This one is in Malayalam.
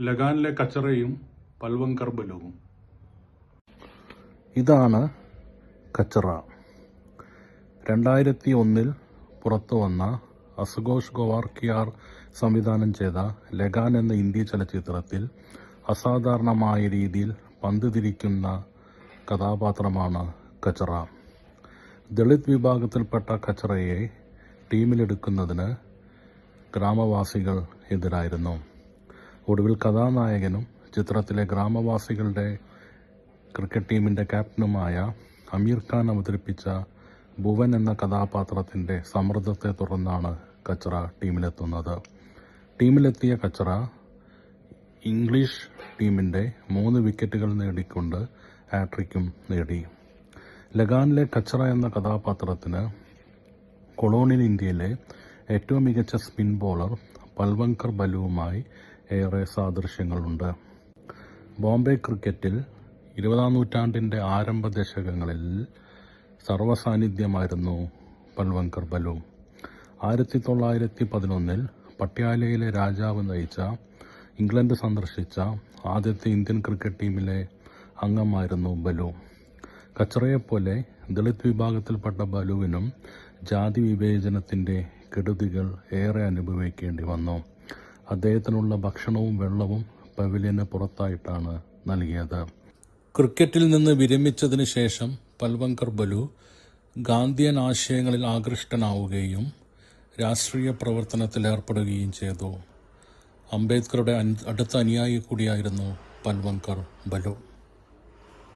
ലഗാനിലെ കച്ചറയും പൽവങ്കർ ബലുവും. ഇതാണ് കച്ചറ. 2001 പുറത്തു വന്ന അസഗോഷ് ഗോവാർക്കിയാർ സംവിധാനം ചെയ്ത ലഗാൻ എന്ന ഹിന്ദി ചലച്ചിത്രത്തിൽ അസാധാരണമായ രീതിയിൽ പന്ത് തിരിക്കുന്ന കഥാപാത്രമാണ് കച്ചറ. ദളിത് വിഭാഗത്തിൽപ്പെട്ട കച്ചറയെ ടീമിലെടുക്കുന്നതിന് ഗ്രാമവാസികൾ എതിരായിരുന്നു. ഒടുവിൽ കഥാനായകനും ചിത്രത്തിലെ ഗ്രാമവാസികളുടെ ക്രിക്കറ്റ് ടീമിൻ്റെ ക്യാപ്റ്റനുമായ അമീർ ഖാൻ അവതരിപ്പിച്ച ഭുവൻ എന്ന കഥാപാത്രത്തിൻ്റെ സമ്മർദ്ദത്തെ തുടർന്നാണ് കച്ചറ ടീമിലെത്തുന്നത്. ടീമിലെത്തിയ കച്ചറ ഇംഗ്ലീഷ് ടീമിൻ്റെ 3 വിക്കറ്റുകൾ നേടിക്കൊണ്ട് ഹാട്രിക്കും നേടി. ലഗാനിലെ കച്ചറ എന്ന കഥാപാത്രത്തിന് കൊളോണിയൽ ഇന്ത്യയിലെ ഏറ്റവും മികച്ച സ്പിൻ ബോളർ പൽവങ്കർ ബലുവുമായി ഏറെ സാദൃശ്യങ്ങളുണ്ട്. ബോംബെ ക്രിക്കറ്റിൽ 20ാം നൂറ്റാണ്ടിൻ്റെ ആരംഭ ദശകങ്ങളിൽ സർവ്വസാന്നിധ്യമായിരുന്നു പൽവങ്കർ ബലു. 1911 പട്യാലയിലെ രാജാവ് നയിച്ച ഇംഗ്ലണ്ട് സന്ദർശിച്ച ആദ്യത്തെ ഇന്ത്യൻ ക്രിക്കറ്റ് ടീമിലെ അംഗമായിരുന്നു ബലു. കച്ചറയെപ്പോലെ ദളിത് വിഭാഗത്തിൽപ്പെട്ട ബലുവിനും ജാതി വിവേചനത്തിൻ്റെ കെടുതികൾ ഏറെ അനുഭവിക്കേണ്ടി വന്നു. അദ്ദേഹത്തിനുള്ള ഭക്ഷണവും വെള്ളവും പവലിയന് പുറത്തായിട്ടാണ് നൽകിയത്. ക്രിക്കറ്റിൽ നിന്ന് വിരമിച്ചതിന് ശേഷം പൽവങ്കർ ബലു ഗാന്ധിയൻ ആശയങ്ങളിൽ ആകൃഷ്ടനാവുകയും രാഷ്ട്രീയ പ്രവർത്തനത്തിൽ ഏർപ്പെടുകയും ചെയ്തു. അംബേദ്കറുടെ അടുത്ത അനുയായി കൂടിയായിരുന്നു പൽവങ്കർ ബലു.